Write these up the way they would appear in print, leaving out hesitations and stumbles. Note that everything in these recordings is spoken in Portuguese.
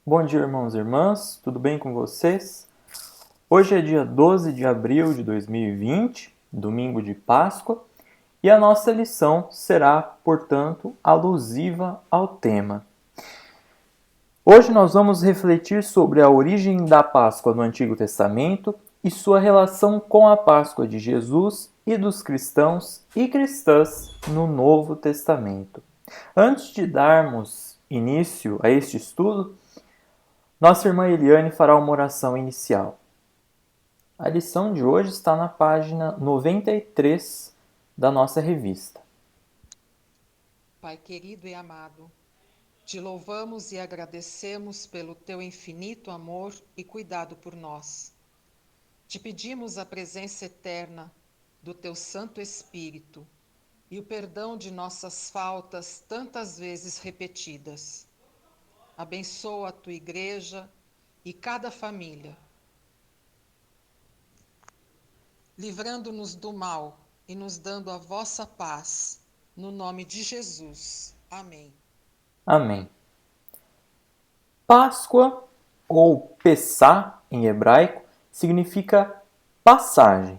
Bom dia, irmãos e irmãs, tudo bem com vocês? Hoje é dia 12 de abril de 2020, domingo de Páscoa, e a nossa lição será, portanto, alusiva ao tema. Hoje nós vamos refletir sobre a origem da Páscoa no Antigo Testamento e sua relação com a Páscoa de Jesus e dos cristãos e cristãs no Novo Testamento. Antes de darmos início a este estudo, nossa irmã Eliane fará uma oração inicial. A lição de hoje está na página 93 da nossa revista. Pai querido e amado, te louvamos e agradecemos pelo teu infinito amor e cuidado por nós. Te pedimos a presença eterna do teu Santo Espírito e o perdão de nossas faltas tantas vezes repetidas. Abençoa a tua igreja e cada família, livrando-nos do mal e nos dando a vossa paz. No nome de Jesus. Amém. Amém. Páscoa, ou Pessá em hebraico, significa passagem.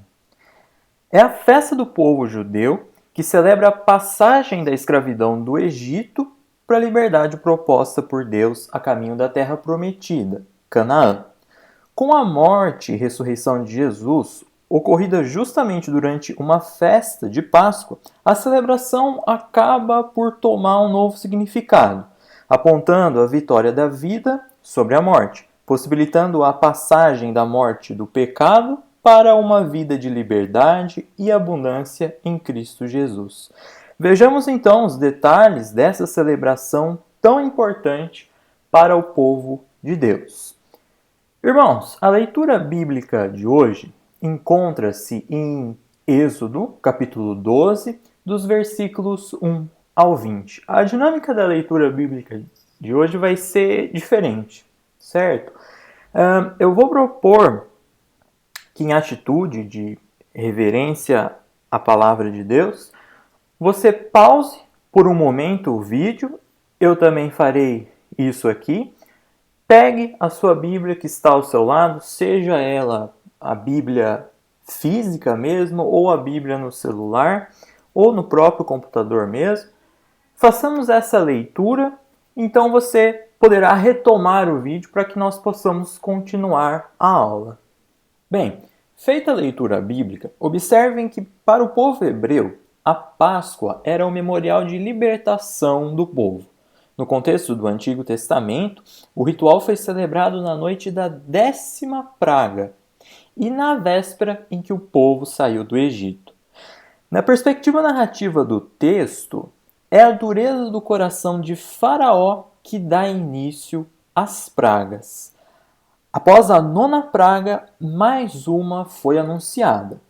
É a festa do povo judeu que celebra a passagem da escravidão do Egito para a liberdade proposta por Deus a caminho da terra prometida, Canaã. Com a morte e ressurreição de Jesus, ocorrida justamente durante uma festa de Páscoa, a celebração acaba por tomar um novo significado, apontando a vitória da vida sobre a morte, possibilitando a passagem da morte do pecado para uma vida de liberdade e abundância em Cristo Jesus. Vejamos então os detalhes dessa celebração tão importante para o povo de Deus. Irmãos, a leitura bíblica de hoje encontra-se em Êxodo, capítulo 12, dos versículos 1 ao 20. A dinâmica da leitura bíblica de hoje vai ser diferente, certo? Eu vou propor que, em atitude de reverência à palavra de Deus, você pause por um momento o vídeo, eu também farei isso aqui. Pegue a sua Bíblia que está ao seu lado, seja ela a Bíblia física mesmo, ou a Bíblia no celular, ou no próprio computador mesmo. Façamos essa leitura, então você poderá retomar o vídeo para que nós possamos continuar a aula. Bem, feita a leitura bíblica, observem que para o povo hebreu, a Páscoa era o memorial de libertação do povo. No contexto do Antigo Testamento, o ritual foi celebrado na noite da 10ª praga e na véspera em que o povo saiu do Egito. Na perspectiva narrativa do texto, é a dureza do coração de Faraó que dá início às pragas. Após a 9ª praga, mais uma foi anunciada.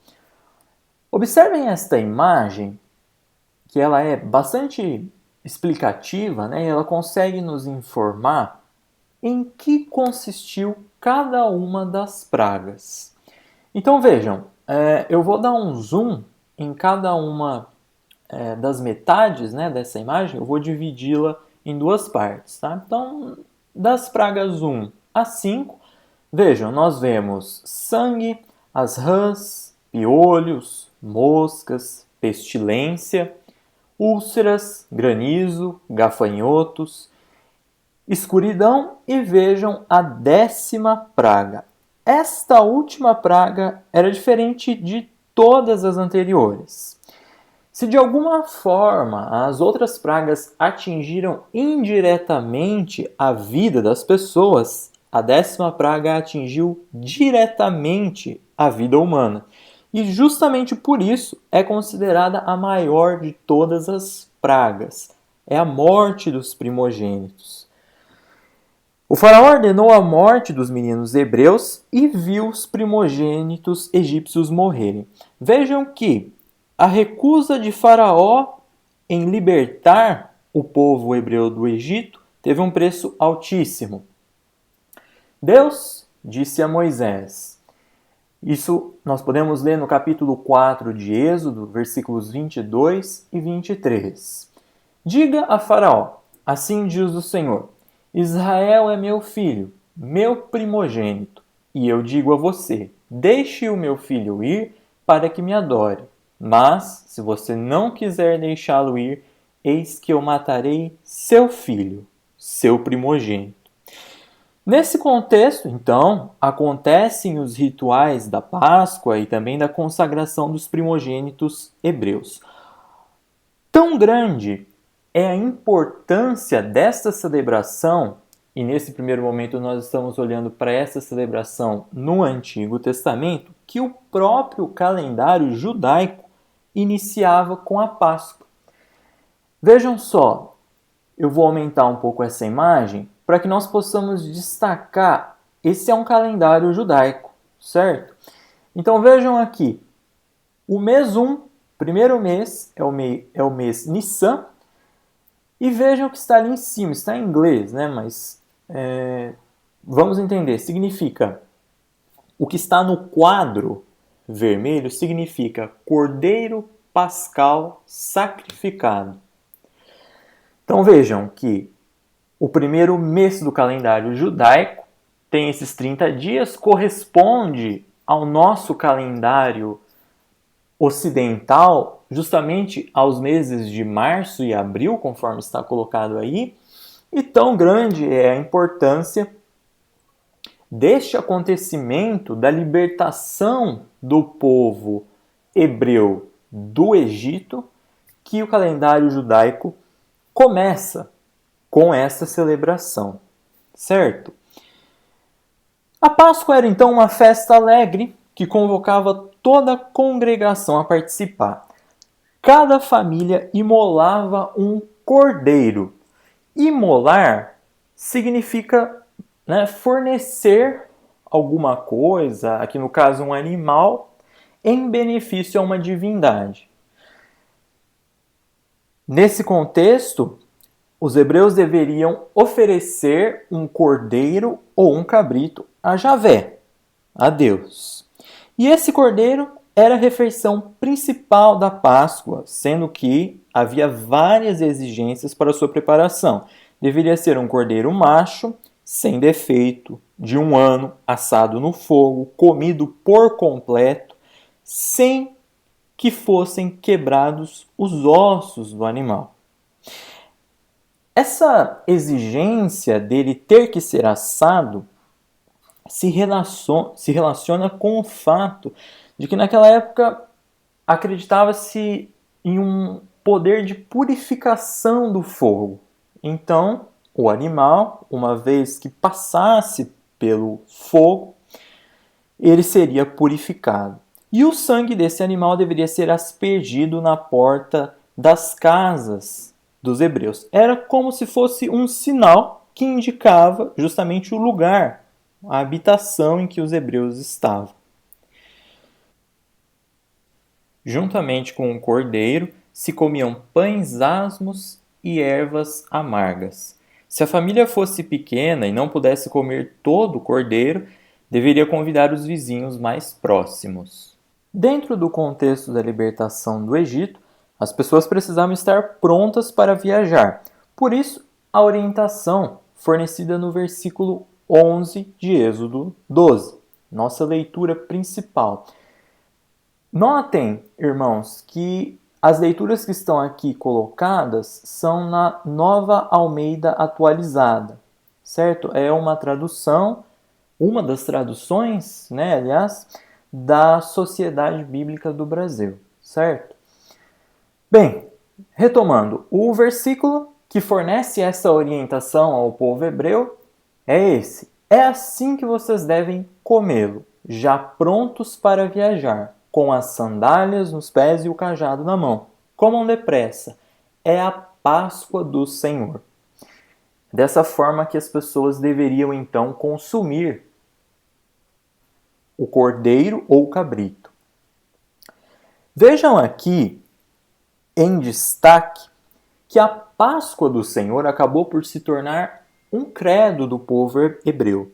Observem esta imagem, que ela é bastante explicativa, né? Ela consegue nos informar em que consistiu cada uma das pragas. Então vejam, eu vou dar um zoom em cada uma das metades, né, dessa imagem, eu vou dividi-la em duas partes. Tá? Então, das pragas 1 a 5, vejam, nós vemos sangue, as rãs, piolhos, moscas, pestilência, úlceras, granizo, gafanhotos, escuridão e vejam a 10ª praga. Esta última praga era diferente de todas as anteriores. Se de alguma forma as outras pragas atingiram indiretamente a vida das pessoas, a 10ª praga atingiu diretamente a vida humana. E justamente por isso é considerada a maior de todas as pragas. É a morte dos primogênitos. O faraó ordenou a morte dos meninos hebreus e viu os primogênitos egípcios morrerem. Vejam que a recusa de Faraó em libertar o povo hebreu do Egito teve um preço altíssimo. Deus disse a Moisés, isso nós podemos ler no capítulo 4 de Êxodo, versículos 22 e 23. Diga a Faraó, assim diz o Senhor, Israel é meu filho, meu primogênito, e eu digo a você: deixe o meu filho ir para que me adore. Mas, se você não quiser deixá-lo ir, eis que eu matarei seu filho, seu primogênito. Nesse contexto, então, acontecem os rituais da Páscoa e também da consagração dos primogênitos hebreus. Tão grande é a importância desta celebração, e nesse primeiro momento nós estamos olhando para essa celebração no Antigo Testamento, que o próprio calendário judaico iniciava com a Páscoa. Vejam só, eu vou aumentar um pouco essa imagem para que nós possamos destacar. Esse é um calendário judaico, certo? Então vejam aqui, o mês 1, primeiro mês, é o mês Nissan, e vejam que está ali em cima, está em inglês, né? Mas vamos entender, significa, o que está no quadro vermelho significa Cordeiro Pascal sacrificado. Então vejam que o primeiro mês do calendário judaico tem esses 30 dias, corresponde ao nosso calendário ocidental, justamente aos meses de março e abril, conforme está colocado aí. E tão grande é a importância deste acontecimento da libertação do povo hebreu do Egito, que o calendário judaico começa com essa celebração, certo? A Páscoa era então uma festa alegre que convocava toda a congregação a participar. Cada família imolava um cordeiro. Imolar significa, fornecer alguma coisa, aqui no caso um animal, em benefício a uma divindade. Nesse contexto, os hebreus deveriam oferecer um cordeiro ou um cabrito a Javé, a Deus. E esse cordeiro era a refeição principal da Páscoa, sendo que havia várias exigências para sua preparação. Deveria ser um cordeiro macho, sem defeito, de 1 ano, assado no fogo, comido por completo, sem que fossem quebrados os ossos do animal. Essa exigência dele ter que ser assado se relaciona com o fato de que naquela época acreditava-se em um poder de purificação do fogo. Então, o animal, uma vez que passasse pelo fogo, ele seria purificado. E o sangue desse animal deveria ser aspergido na porta das casas dos hebreus. Era como se fosse um sinal que indicava justamente o lugar, a habitação em que os hebreus estavam. Juntamente com o cordeiro se comiam pães asmos e ervas amargas. Se a família fosse pequena e não pudesse comer todo o cordeiro, deveria convidar os vizinhos mais próximos. Dentro do contexto da libertação do Egito, as pessoas precisavam estar prontas para viajar. Por isso, a orientação fornecida no versículo 11 de Êxodo 12, nossa leitura principal. Notem, irmãos, que as leituras que estão aqui colocadas são na Nova Almeida Atualizada, certo? É uma tradução, uma das traduções, aliás, da Sociedade Bíblica do Brasil, certo? Bem, retomando, o versículo que fornece essa orientação ao povo hebreu é esse: é assim que vocês devem comê-lo, já prontos para viajar, com as sandálias nos pés e o cajado na mão. Comam depressa, é a Páscoa do Senhor. Dessa forma que as pessoas deveriam então consumir o cordeiro ou o cabrito. Vejam aqui em destaque que a Páscoa do Senhor acabou por se tornar um credo do povo hebreu.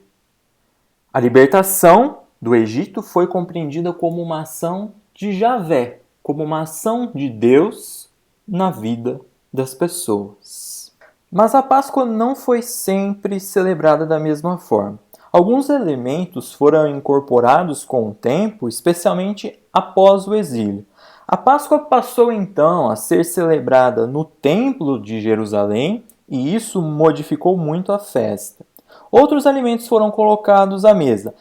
A libertação do Egito foi compreendida como uma ação de Javé, como uma ação de Deus na vida das pessoas. Mas a Páscoa não foi sempre celebrada da mesma forma. Alguns elementos foram incorporados com o tempo, especialmente após o exílio. A Páscoa passou então a ser celebrada no Templo de Jerusalém e isso modificou muito a festa. Outros alimentos foram colocados à mesa.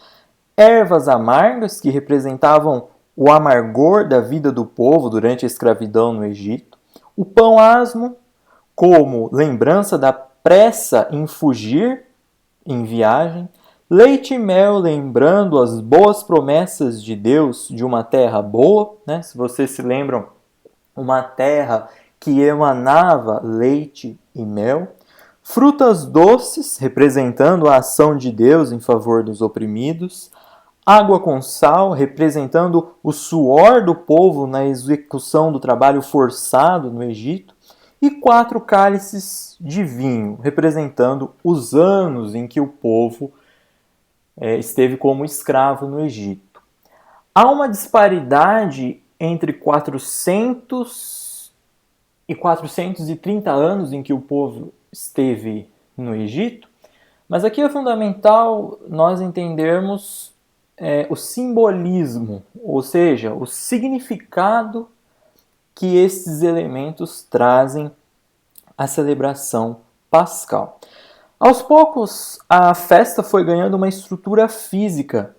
Ervas amargas, que representavam o amargor da vida do povo durante a escravidão no Egito. O pão asmo, como lembrança da pressa em fugir em viagem, leite e mel lembrando as boas promessas de Deus de uma terra boa, né? Se vocês se lembram, uma terra que emanava leite e mel, frutas doces representando a ação de Deus em favor dos oprimidos, água com sal representando o suor do povo na execução do trabalho forçado no Egito, e 4 cálices de vinho, representando os anos em que o povo esteve como escravo no Egito. Há uma disparidade entre 400 e 430 anos em que o povo esteve no Egito, mas aqui é fundamental nós entendermos o simbolismo, ou seja, o significado que esses elementos trazem à celebração pascal. Aos poucos, a festa foi ganhando uma estrutura física,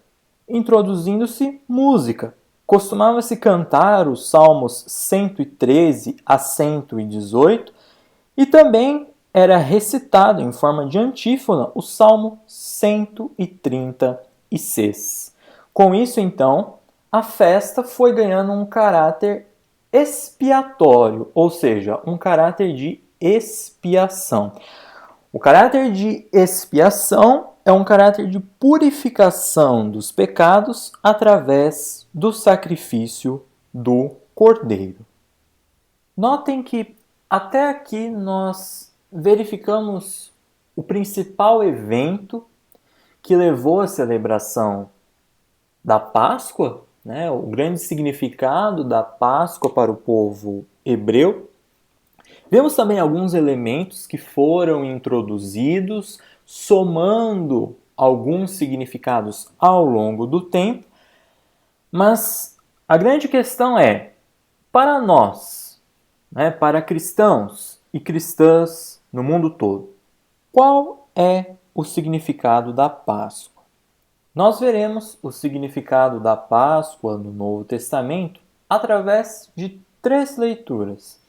introduzindo-se música. Costumava-se cantar os salmos 113 a 118 e também era recitado em forma de antífona o salmo 136. Com isso, então, a festa foi ganhando um caráter expiatório, ou seja, um caráter de expiação. O caráter de expiação é um caráter de purificação dos pecados através do sacrifício do cordeiro. Notem que até aqui nós verificamos o principal evento que levou à celebração da Páscoa, né, o grande significado da Páscoa para o povo hebreu. Vemos também alguns elementos que foram introduzidos, somando alguns significados ao longo do tempo, mas a grande questão é, para nós, né, para cristãos e cristãs no mundo todo, qual é o significado da Páscoa? Nós veremos o significado da Páscoa no Novo Testamento através de 3 leituras.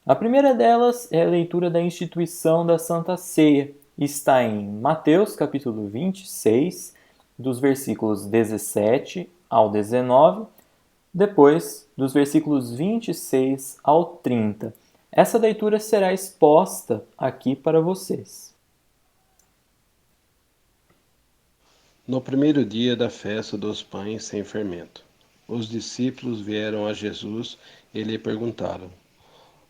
A primeira delas é a leitura da instituição da Santa Ceia. Está em Mateus capítulo 26, dos versículos 17 ao 19, depois dos versículos 26 ao 30. Essa leitura será exposta aqui para vocês. No primeiro dia da festa dos pães sem fermento, os discípulos vieram a Jesus e lhe perguntaram: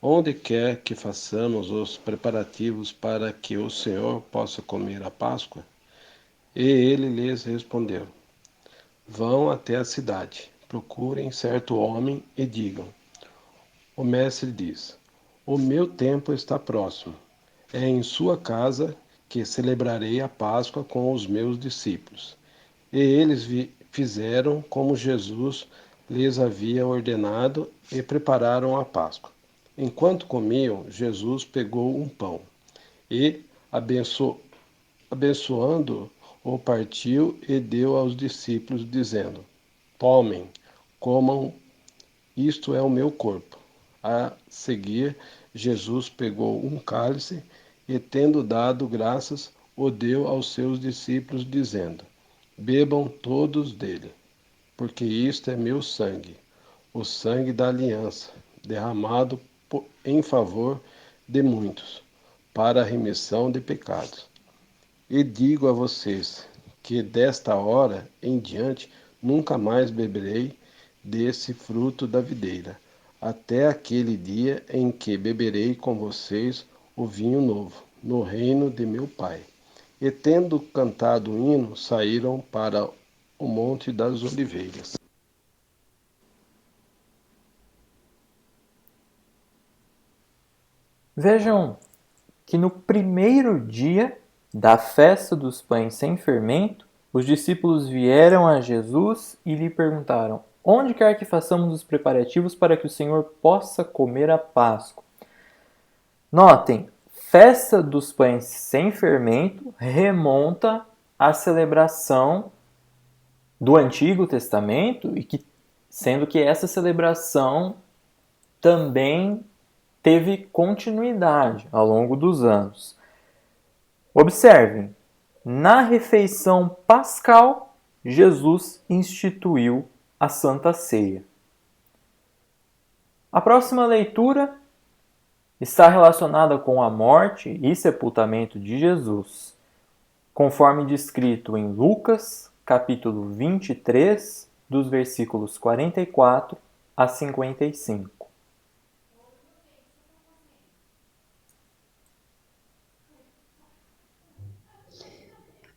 Onde quer que façamos os preparativos para que o Senhor possa comer a Páscoa? E ele lhes respondeu: Vão até a cidade, procurem certo homem e digam: O mestre diz: O meu tempo está próximo. É em sua casa que celebrarei a Páscoa com os meus discípulos. E eles fizeram como Jesus lhes havia ordenado e prepararam a Páscoa. Enquanto comiam, Jesus pegou um pão e, abençoando, o partiu e deu aos discípulos, dizendo: Tomem, comam, isto é o meu corpo. A seguir, Jesus pegou um cálice e, tendo dado graças, o deu aos seus discípulos, dizendo: Bebam todos dele, porque isto é meu sangue, o sangue da aliança, derramado em favor de muitos, para a remissão de pecados. E digo a vocês que desta hora em diante nunca mais beberei desse fruto da videira, até aquele dia em que beberei com vocês o vinho novo, no reino de meu Pai. E tendo cantado o hino, saíram para o Monte das Oliveiras. Vejam que no primeiro dia da festa dos pães sem fermento, os discípulos vieram a Jesus e lhe perguntaram: onde quer que façamos os preparativos para que o Senhor possa comer a Páscoa? Notem, festa dos pães sem fermento remonta à celebração do Antigo Testamento, e sendo que essa celebração também teve continuidade ao longo dos anos. Observem, na refeição pascal, Jesus instituiu a Santa Ceia. A próxima leitura está relacionada com a morte e sepultamento de Jesus, conforme descrito em Lucas, capítulo 23, dos versículos 44 a 55.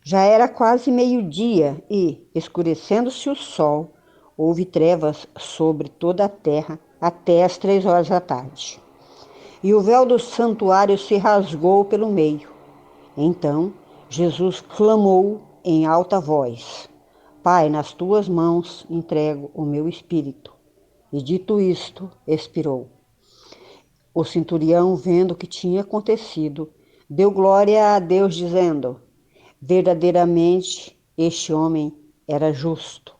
Já era quase meio-dia e, escurecendo-se o sol, houve trevas sobre toda a terra até as 3 horas da tarde. E o véu do santuário se rasgou pelo meio. Então Jesus clamou em alta voz: Pai, nas tuas mãos entrego o meu espírito. E dito isto, expirou. O centurião, vendo o que tinha acontecido, deu glória a Deus, dizendo: verdadeiramente este homem era justo.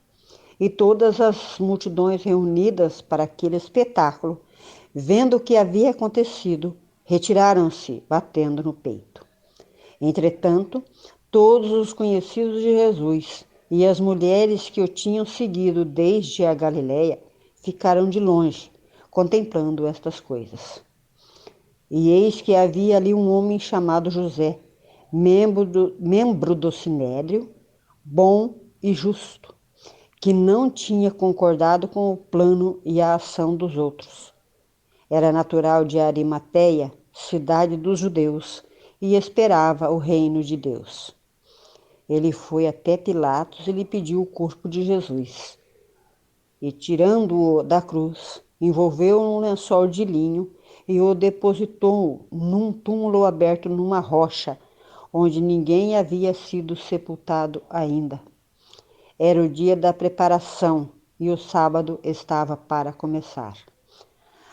E todas as multidões reunidas para aquele espetáculo, vendo o que havia acontecido, retiraram-se, batendo no peito. Entretanto, todos os conhecidos de Jesus e as mulheres que o tinham seguido desde a Galiléia ficaram de longe, contemplando estas coisas. E eis que havia ali um homem chamado José, membro do Sinédrio, bom e justo, que não tinha concordado com o plano e a ação dos outros. Era natural de Arimateia, cidade dos judeus, e esperava o reino de Deus. Ele foi até Pilatos e lhe pediu o corpo de Jesus. E, tirando-o da cruz, envolveu-o num lençol de linho e o depositou num túmulo aberto numa rocha, onde ninguém havia sido sepultado ainda. Era o dia da preparação e o sábado estava para começar.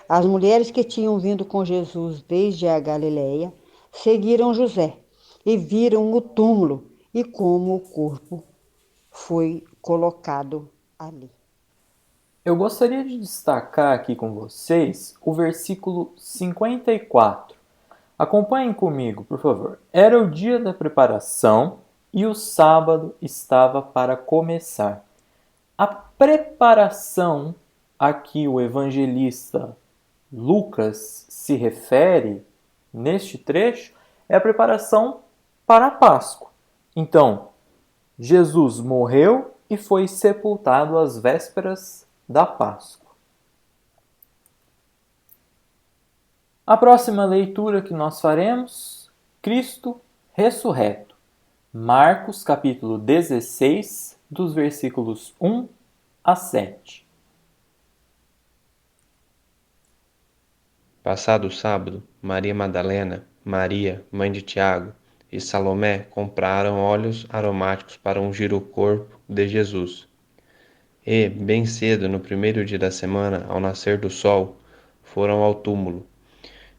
As mulheres que tinham vindo com Jesus desde a Galiléia seguiram José e viram o túmulo e como o corpo foi colocado ali. Eu gostaria de destacar aqui com vocês o versículo 54. Acompanhem comigo, por favor. Era o dia da preparação e o sábado estava para começar. A preparação a que o evangelista Lucas se refere neste trecho é a preparação para a Páscoa. Então, Jesus morreu e foi sepultado às vésperas da Páscoa. A próxima leitura que nós faremos, Cristo ressurreto. Marcos capítulo 16, dos versículos 1 a 7. Passado o sábado, Maria Madalena, Maria, mãe de Tiago, e Salomé compraram óleos aromáticos para ungir o corpo de Jesus. E, bem cedo, no primeiro dia da semana, ao nascer do sol, foram ao túmulo.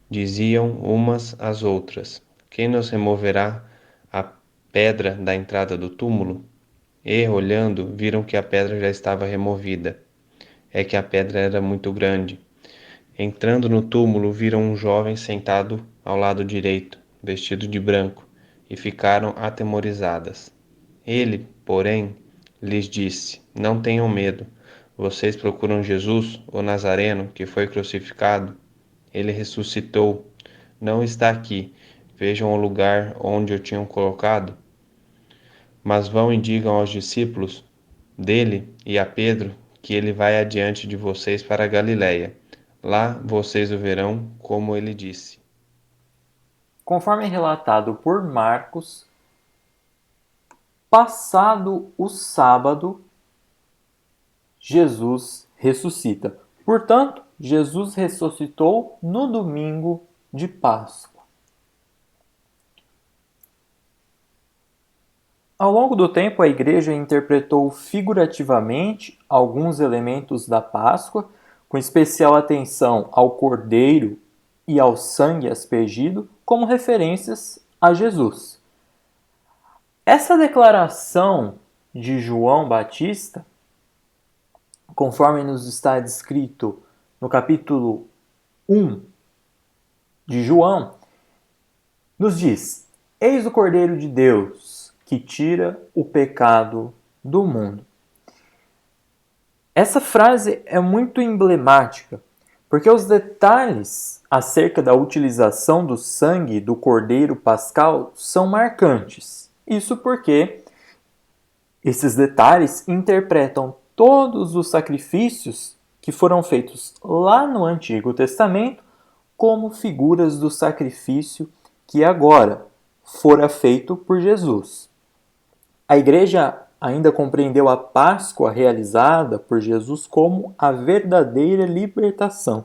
Diziam umas às outras: quem nos removerá a pedra da entrada do túmulo? E, olhando, viram que a pedra já estava removida. É que a pedra era muito grande. Entrando no túmulo, viram um jovem sentado ao lado direito, vestido de branco, e ficaram atemorizadas. Ele, porém, lhes disse: não tenham medo. Vocês procuram Jesus, o Nazareno, que foi crucificado? Ele ressuscitou. Não está aqui. Vejam o lugar onde o tinham colocado. Mas vão e digam aos discípulos dele e a Pedro que ele vai adiante de vocês para a Galiléia. Lá vocês o verão, como ele disse. Conforme relatado por Marcos, passado o sábado, Jesus ressuscita. Portanto, Jesus ressuscitou no domingo de Páscoa. Ao longo do tempo, a Igreja interpretou figurativamente alguns elementos da Páscoa, com especial atenção ao cordeiro e ao sangue aspergido, como referências a Jesus. Essa declaração de João Batista, conforme nos está descrito no capítulo 1 de João, nos diz: Eis o Cordeiro de Deus, que tira o pecado do mundo. Essa frase é muito emblemática, porque os detalhes acerca da utilização do sangue do Cordeiro Pascal são marcantes. Isso porque esses detalhes interpretam todos os sacrifícios que foram feitos lá no Antigo Testamento como figuras do sacrifício que agora fora feito por Jesus. A Igreja ainda compreendeu a Páscoa realizada por Jesus como a verdadeira libertação,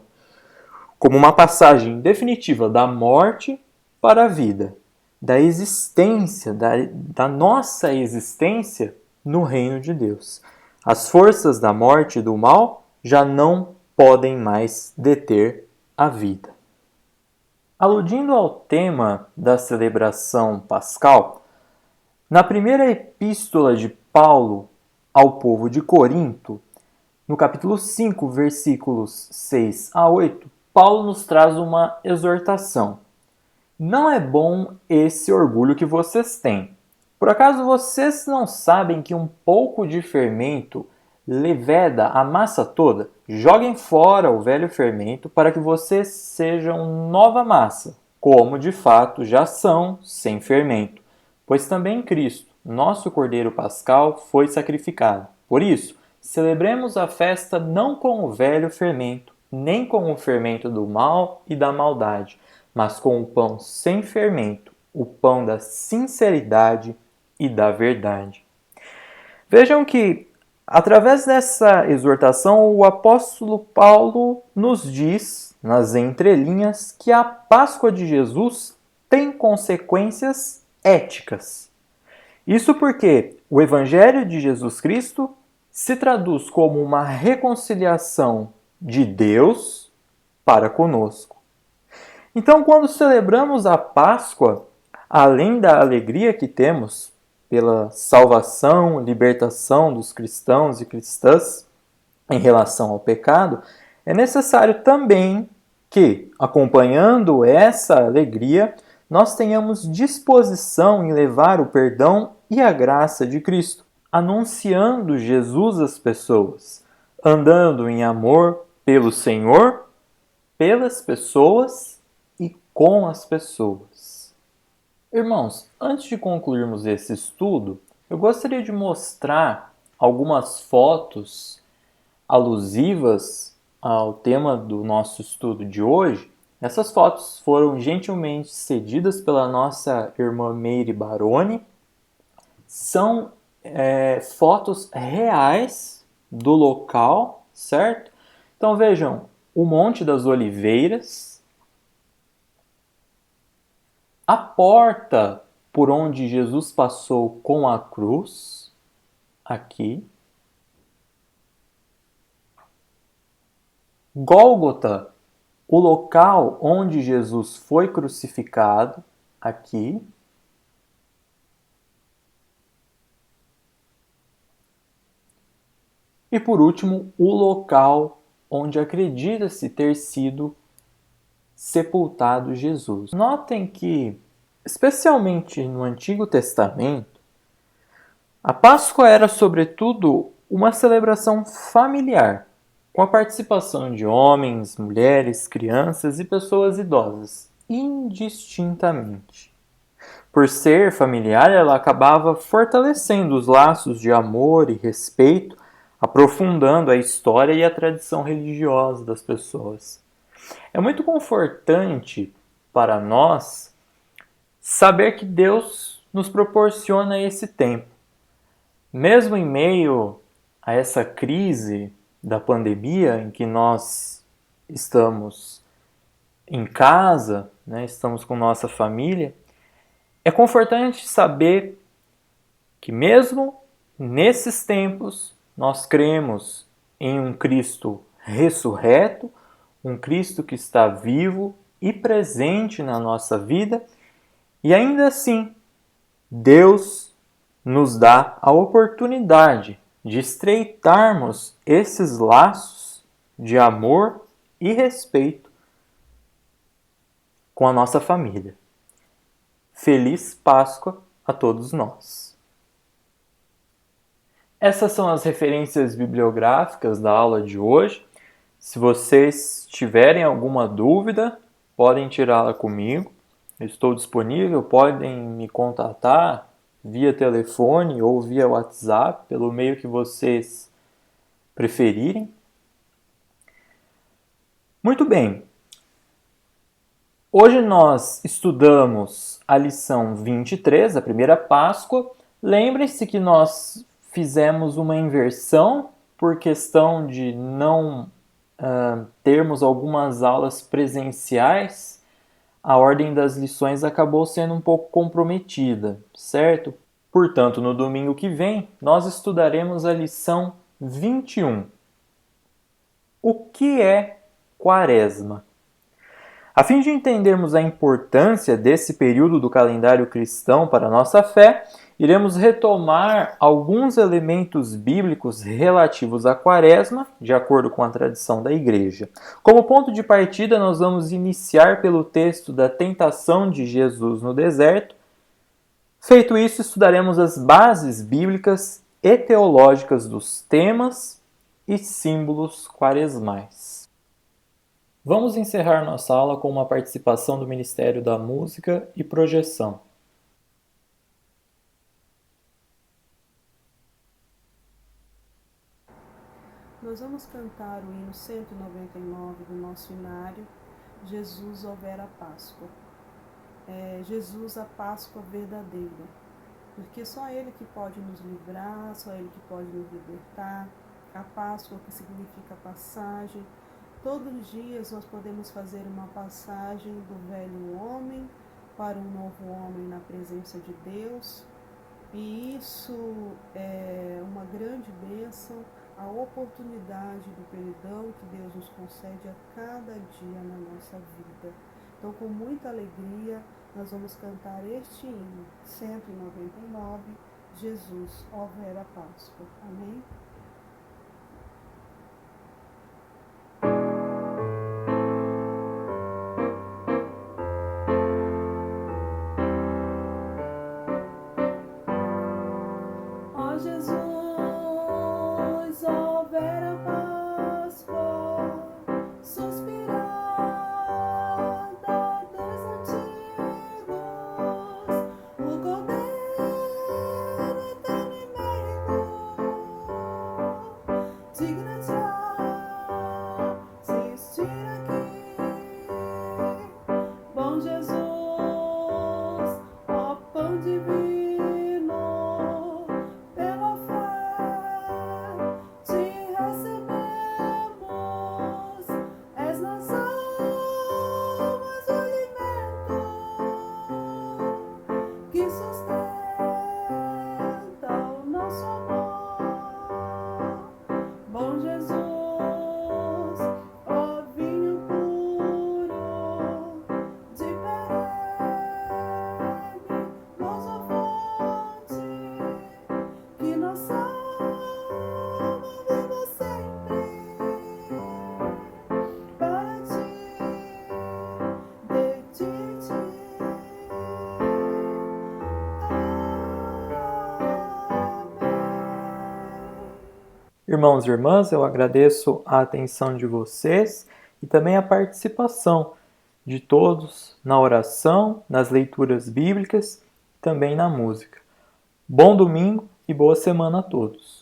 como uma passagem definitiva da morte para a vida, da existência, da nossa existência no reino de Deus. As forças da morte e do mal já não podem mais deter a vida. Aludindo ao tema da celebração pascal, na primeira epístola de Paulo ao povo de Corinto, no capítulo 5, versículos 6 a 8, Paulo nos traz uma exortação. Não é bom esse orgulho que vocês têm. Por acaso vocês não sabem que um pouco de fermento leveda a massa toda? Joguem fora o velho fermento para que vocês sejam nova massa, como de fato já são, sem fermento. Pois também Cristo, nosso Cordeiro Pascal, foi sacrificado. Por isso, celebremos a festa não com o velho fermento, nem com o fermento do mal e da maldade, mas com o pão sem fermento, o pão da sinceridade e da verdade. Vejam que, através dessa exortação, o apóstolo Paulo nos diz, nas entrelinhas, que a Páscoa de Jesus tem consequências éticas. Isso porque o Evangelho de Jesus Cristo se traduz como uma reconciliação de Deus para conosco. Então, quando celebramos a Páscoa, além da alegria que temos pela salvação, libertação dos cristãos e cristãs em relação ao pecado, é necessário também que, acompanhando essa alegria, nós tenhamos disposição em levar o perdão e a graça de Cristo, anunciando Jesus às pessoas, andando em amor pelo Senhor, pelas pessoas e com as pessoas. Irmãos, antes de concluirmos esse estudo, eu gostaria de mostrar algumas fotos alusivas ao tema do nosso estudo de hoje. Essas fotos foram gentilmente cedidas pela nossa irmã Meire Baroni. São fotos reais do local, certo? Então vejam, o Monte das Oliveiras, a porta por onde Jesus passou com a cruz, aqui. Gólgota, o local onde Jesus foi crucificado, aqui. E por último, o local onde acredita-se ter sido sepultado Jesus. Notem que, especialmente no Antigo Testamento, a Páscoa era, sobretudo, uma celebração familiar, com a participação de homens, mulheres, crianças e pessoas idosas, indistintamente. Por ser familiar, ela acabava fortalecendo os laços de amor e respeito, aprofundando a história e a tradição religiosa das pessoas. É muito confortante para nós saber que Deus nos proporciona esse tempo. Mesmo em meio a essa crise da pandemia, em que nós estamos em casa, né, estamos com nossa família, é confortante saber que mesmo nesses tempos nós cremos em um Cristo ressurreto, um Cristo que está vivo e presente na nossa vida, e ainda assim Deus nos dá a oportunidade de estreitarmos esses laços de amor e respeito com a nossa família. Feliz Páscoa a todos nós! Essas são as referências bibliográficas da aula de hoje. Se vocês tiverem alguma dúvida, podem tirá-la comigo. Eu estou disponível, podem me contatar via telefone ou via WhatsApp, pelo meio que vocês preferirem. Muito bem. Hoje nós estudamos a lição 23, a primeira Páscoa. Lembrem-se que nós fizemos uma inversão por questão de não termos algumas aulas presenciais. A ordem das lições acabou sendo um pouco comprometida, certo? Portanto, no domingo que vem, nós estudaremos a lição 21. O que é Quaresma? A fim de entendermos a importância desse período do calendário cristão para a nossa fé, iremos retomar alguns elementos bíblicos relativos à Quaresma, de acordo com a tradição da Igreja. Como ponto de partida, nós vamos iniciar pelo texto da tentação de Jesus no deserto. Feito isso, estudaremos as bases bíblicas e teológicas dos temas e símbolos quaresmais. Vamos encerrar nossa aula com uma participação do Ministério da Música e Projeção. Nós vamos cantar o hino 199 do nosso inário, Jesus houvera Páscoa. Jesus a Páscoa verdadeira, porque só Ele que pode nos livrar, só Ele que pode nos libertar. A Páscoa que significa passagem. Todos os dias nós podemos fazer uma passagem do velho homem para um novo homem na presença de Deus. E isso é uma grande bênção, a oportunidade do perdão que Deus nos concede a cada dia na nossa vida. Então, com muita alegria, nós vamos cantar este hino, 199, Jesus houvera Páscoa. Amém? Irmãos e irmãs, eu agradeço a atenção de vocês e também a participação de todos na oração, nas leituras bíblicas, também na música. Bom domingo e boa semana a todos.